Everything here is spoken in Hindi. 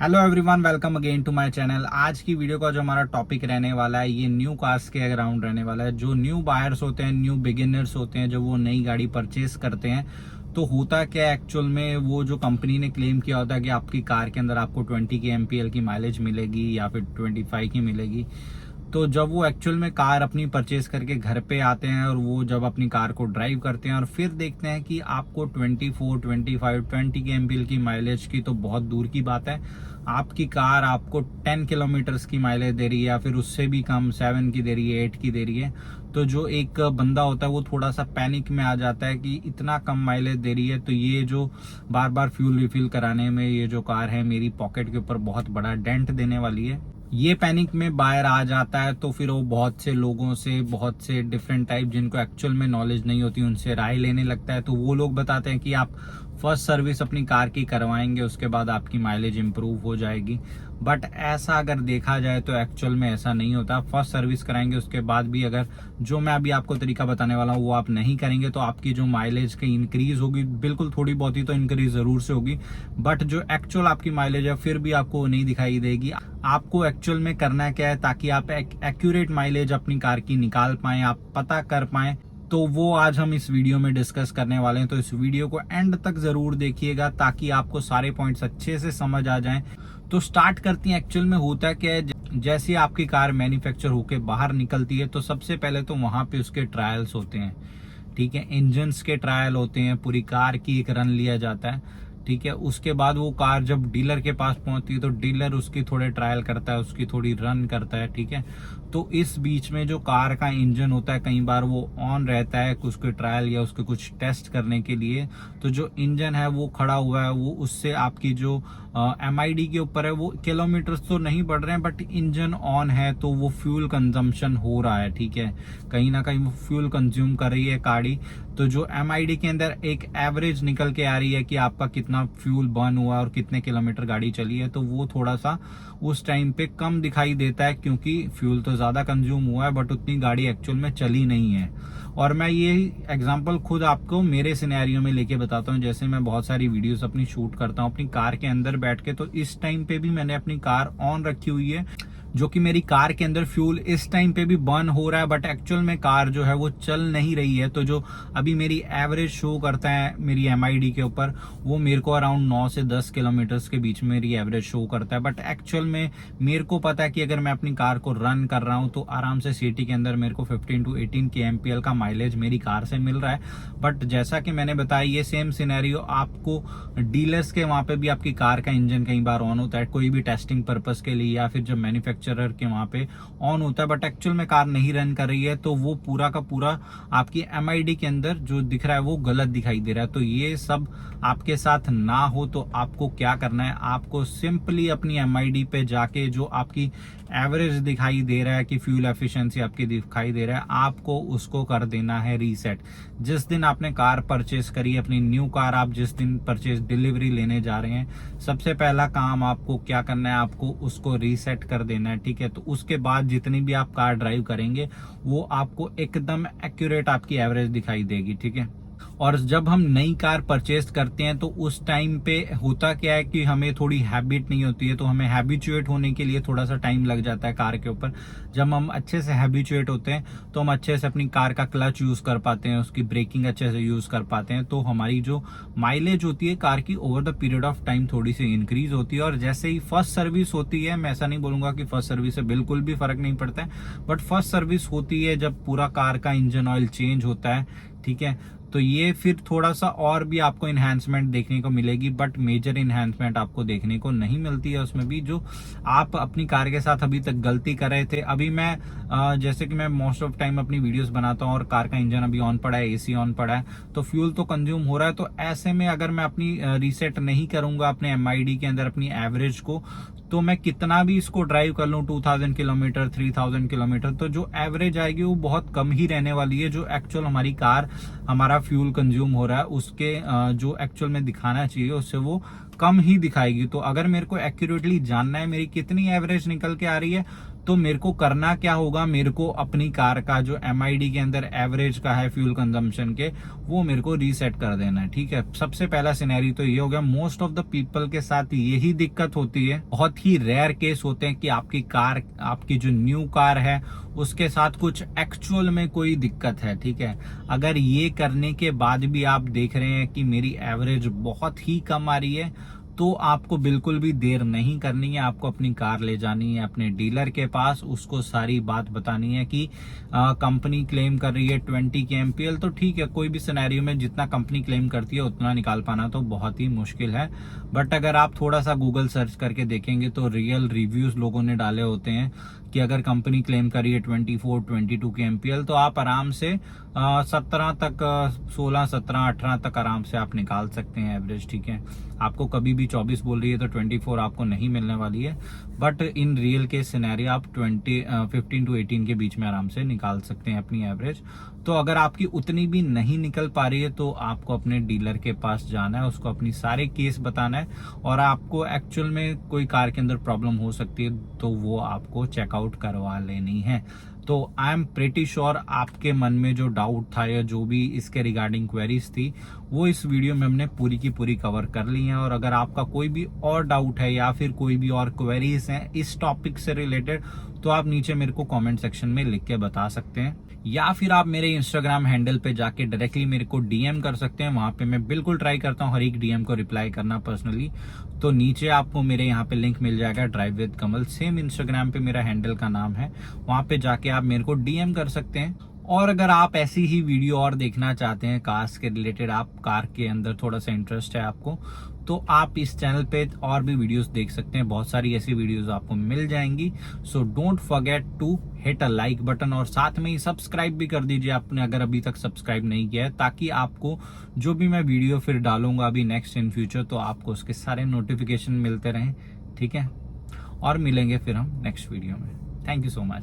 Hello everyone, welcome again to my channel. आज की वीडियो का जो हमारा टॉपिक रहने वाला है ये न्यू कार्स के अराउंड रहने वाला है। जो न्यू बायर्स होते हैं, न्यू बिगिनर्स होते हैं, जो वो नई गाड़ी परचेस करते हैं, तो होता क्या है एक्चुअल में, वो जो कंपनी ने क्लेम किया होता है कि आपकी कार के अंदर आपको 20 की एमपीएल की माइलेज मिलेगी या फिर 25 की मिलेगी। तो जब वो एक्चुअल में कार अपनी परचेज करके घर पे आते हैं और वो जब अपनी कार को ड्राइव करते हैं और फिर देखते हैं कि आपको 24, 25, 20 के एमपीएल की माइलेज की तो बहुत दूर की बात है, आपकी कार आपको 10 किलोमीटर्स की माइलेज दे रही है या फिर उससे भी कम 7 की दे रही है, 8 की दे रही है। तो जो एक बंदा होता है वो थोड़ा सा पैनिक में आ जाता है कि इतना कम माइलेज दे रही है, तो ये जो बार बार फ्यूल रिफिल कराने में ये जो कार है मेरी पॉकेट के ऊपर बहुत बड़ा डेंट देने वाली है। ये पैनिक में बायर आ जाता है, तो फिर वो बहुत से लोगों से, बहुत से डिफरेंट टाइप जिनको एक्चुअल में नॉलेज नहीं होती उनसे राय लेने लगता है। तो वो लोग बताते हैं कि आप फर्स्ट सर्विस अपनी कार की करवाएंगे, उसके बाद आपकी माइलेज इंप्रूव हो जाएगी। बट ऐसा अगर देखा जाए तो एक्चुअल में ऐसा नहीं होता। फर्स्ट सर्विस कराएंगे उसके बाद भी अगर जो मैं अभी आपको तरीका बताने वाला हूँ वो आप नहीं करेंगे तो आपकी जो माइलेज की इंक्रीज होगी, बिल्कुल थोड़ी बहुत ही तो इंक्रीज जरूर से होगी, बट जो एक्चुअल आपकी माइलेज है फिर भी आपको नहीं दिखाई देगी। आपको एक्चुअल में करना क्या है ताकि आप एक्यूरेट माइलेज अपनी कार की निकाल पाए, आप पता कर पाए, तो वो आज हम इस वीडियो में डिस्कस करने वाले हैं। तो इस वीडियो को एंड तक जरूर देखिएगा ताकि आपको सारे पॉइंट्स अच्छे से समझ आ जाएं। तो स्टार्ट करती हैं। एक्चुअल में होता क्या है, जैसे आपकी कार मैन्युफैक्चर होके बाहर निकलती है तो सबसे पहले तो वहां पे उसके ट्रायल्स होते हैं, ठीक है। इंजन्स के ट्रायल होते हैं, पूरी कार की एक रन लिया जाता है, ठीक है। उसके बाद वो कार जब डीलर के पास पहुंचती है तो डीलर उसकी थोड़े ट्रायल करता है, उसकी थोड़ी रन करता है, ठीक है। तो इस बीच में जो कार का इंजन होता है कई बार वो ऑन रहता है उसके ट्रायल या उसके कुछ टेस्ट करने के लिए। तो जो इंजन है वो खड़ा हुआ है, वो उससे आपकी जो एमआईडी के ऊपर है वो किलोमीटर्स तो नहीं बढ़ रहे हैं, बट इंजन ऑन है तो वो फ्यूल कंजम्पशन हो रहा है, ठीक है। कहीं ना कहीं वो फ्यूल कंज्यूम कर रही है गाड़ी। तो जो एमआईडी के अंदर एक एवरेज निकल के आ रही है कि आपका कितना फ्यूल बर्न हुआ और कितने किलोमीटर गाड़ी चली है, तो वो थोड़ा सा उस टाइम पे कम दिखाई देता है क्योंकि फ्यूल तो ज्यादा कंज्यूम हुआ है बट उतनी गाड़ी एक्चुअल में चली नहीं है। और मैं ये एग्जांपल खुद आपको मेरे सिनेरियो में लेके बताता हूँ। जैसे मैं बहुत सारी वीडियोस अपनी शूट करता हूँ अपनी कार के अंदर बैठ के, तो इस टाइम पे भी मैंने अपनी कार ऑन रखी हुई है, जो कि मेरी कार के अंदर फ्यूल इस टाइम पे भी बर्न हो रहा है, बट एक्चुअल में कार जो है वो चल नहीं रही है। तो जो अभी मेरी एवरेज शो करता है मेरी एमआईडी के ऊपर, वो मेरे को अराउंड 9 से 10 किलोमीटर्स के बीच में मेरी एवरेज शो करता है। बट एक्चुअल में मेरे को पता है कि अगर मैं अपनी कार को रन कर रहा हूँ तो आराम से सिटी के अंदर मेरे को 15 to 18 के एमपीएल का माइलेज मेरी कार से मिल रहा है। बट जैसा कि मैंने बताया, ये सेम सिनेरियो आपको डीलर्स के वहां पे भी आपकी कार का इंजन कई बार ऑन होता है कोई भी टेस्टिंग पर्पस के लिए, या फिर जब मैन्युफैक्चरर के वहां पे ऑन होता है बट एक्चुअल में कार नहीं रन कर रही है, तो वो पूरा का पूरा आपकी एमआईडी के अंदर जो दिख रहा है वो गलत दिखाई दे रहा है। तो ये सब आपके साथ ना हो तो आपको क्या करना है, आपको सिंपली अपनी एमआईडी पे जाके जो आपकी एवरेज दिखाई दे रहा है कि फ्यूल एफिशिएंसी आपकी दिखाई दे रहा है, आपको उसको कर देना है रीसेट। जिस दिन आपने कार परचेस करी, अपनी न्यू कार आप जिस दिन परचेस डिलीवरी लेने जा रहे हैं, सबसे पहला काम आपको क्या करना है, आपको उसको रीसेट कर देना है, ठीक है। तो उसके बाद जितनी भी आप कार ड्राइव करेंगे वो आपको एकदम एक्यूरेट आपकी एवरेज दिखाई देगी, ठीक है। और जब हम नई कार परचेज करते हैं तो उस टाइम पे होता क्या है कि हमें थोड़ी हैबिट नहीं होती है, तो हमें हैबिचुएट होने के लिए थोड़ा सा टाइम लग जाता है कार के ऊपर। जब हम अच्छे से हैबिचुएट होते हैं तो हम अच्छे से अपनी कार का क्लच यूज कर पाते हैं, उसकी ब्रेकिंग अच्छे से यूज कर पाते हैं, तो हमारी जो माइलेज होती है कार की over the period of time थोड़ी सी इंक्रीज होती है। और जैसे ही फर्स्ट सर्विस होती है, मैं ऐसा नहीं बोलूंगा कि फर्स्ट सर्विस से बिल्कुल भी फर्क नहीं पड़ता है, बट फर्स्ट सर्विस होती है जब पूरा कार का इंजन ऑयल चेंज होता है, ठीक है। तो ये फिर थोड़ा सा और भी आपको इन्हांसमेंट देखने को मिलेगी, बट मेजर इन्हांसमेंट आपको देखने को नहीं मिलती है उसमें भी, जो आप अपनी कार के साथ अभी तक गलती कर रहे थे। अभी मैं जैसे कि मैं मोस्ट ऑफ टाइम अपनी वीडियोस बनाता हूँ और कार का इंजन अभी ऑन पड़ा है, एसी ऑन पड़ा है, तो फ्यूल तो कंज्यूम हो रहा है। तो ऐसे में अगर मैं अपनी रीसेट नहीं करूंगा अपने एमआईडी के अंदर अपनी एवरेज को, तो मैं कितना भी इसको ड्राइव कर लूं 2000 किलोमीटर, 3000 किलोमीटर, तो जो एवरेज आएगी वो बहुत कम ही रहने वाली है। जो एक्चुअल हमारी कार हमारा फ्यूल कंज्यूम हो रहा है उसके जो एक्चुअल में दिखाना चाहिए उससे वो कम ही दिखाएगी। तो अगर मेरे को एक्यूरेटली जानना है मेरी कितनी एवरेज निकल के आ रही है, तो मेरे को करना क्या होगा, मेरे को अपनी कार का जो MID के अंदर एवरेज का है फ्यूल कंजम्पशन के, वो मेरे को रीसेट कर देना है। ठीक है, सबसे पहला सिनेरियो तो ये हो गया। मोस्ट ऑफ द पीपल के साथ यही दिक्कत होती है। बहुत ही रेयर केस होते हैं कि आपकी कार, आपकी जो न्यू कार है उसके साथ कुछ एक्चुअल में कोई दिक्कत है। ठीक है, अगर ये करने के बाद भी आप देख रहे हैं कि मेरी एवरेज बहुत ही कम आ रही है, तो आपको बिल्कुल भी देर नहीं करनी है। आपको अपनी कार ले जानी है अपने डीलर के पास, उसको सारी बात बतानी है कि कंपनी क्लेम कर रही है 20 kmpl, तो ठीक है, कोई भी सिनेरियो में जितना कंपनी क्लेम करती है उतना निकाल पाना तो बहुत ही मुश्किल है। बट अगर आप थोड़ा सा गूगल सर्च करके देखेंगे तो रियल रिव्यूज लोगों ने डाले होते हैं कि अगर कंपनी क्लेम करी है 24-22 kmpl, तो आप आराम से 17 तक, 16, 17, 18 तक आराम से आप निकाल सकते हैं एवरेज। ठीक है, आपको कभी भी 24 बोल रही है तो 24 आपको नहीं मिलने वाली है, but in real case scenario आप 15 to 18 के बीच में आराम से निकाल सकते हैं अपनी एवरेज। तो अगर आपकी उतनी भी नहीं निकल पा रही है तो आपको अपने डीलर के पास जाना है, उसको अपनी सारे केस बताना है, और आपको एक्चुअल में कोई कार के अंदर प्रॉब्लम हो सकती है तो वो आपको चेकआउट करवा लेनी है। तो आई एम प्रेटी श्योर आपके मन में जो डाउट था या जो भी इसके रिगार्डिंग क्वेरीज थी वो इस वीडियो में हमने पूरी की पूरी कवर कर ली है। और अगर आपका कोई भी और डाउट है या फिर कोई भी और क्वेरीज हैं इस टॉपिक से रिलेटेड, तो आप नीचे मेरे को कमेंट सेक्शन में लिख के बता सकते हैं, या फिर आप मेरे इंस्टाग्राम हैंडल पे जाके डायरेक्टली मेरे को DM कर सकते हैं। वहां पे मैं बिल्कुल ट्राई करता हूँ हर एक DM को रिप्लाई करना पर्सनली। तो नीचे आपको मेरे यहाँ पे लिंक मिल जाएगा, drive with Kamal, same Instagram पे मेरा हैंडल का नाम है, वहां पे जाके आप मेरे को DM कर सकते हैं। और अगर आप ऐसी ही वीडियो और देखना चाहते हैं कार्स के रिलेटेड, आप कार के अंदर थोड़ा सा इंटरेस्ट है आपको, तो आप इस चैनल पे और भी वीडियोस देख सकते हैं। बहुत सारी ऐसी वीडियोस आपको मिल जाएंगी। So don't forget to hit a like button, और साथ में ही सब्सक्राइब भी कर दीजिए आपने अगर अभी तक सब्सक्राइब नहीं किया है, ताकि आपको जो भी मैं वीडियो फिर डालूंगा अभी नेक्स्ट इन फ्यूचर, तो आपको उसके सारे नोटिफिकेशन मिलते रहें। ठीक है, और मिलेंगे फिर हम नेक्स्ट वीडियो में। Thank you so much.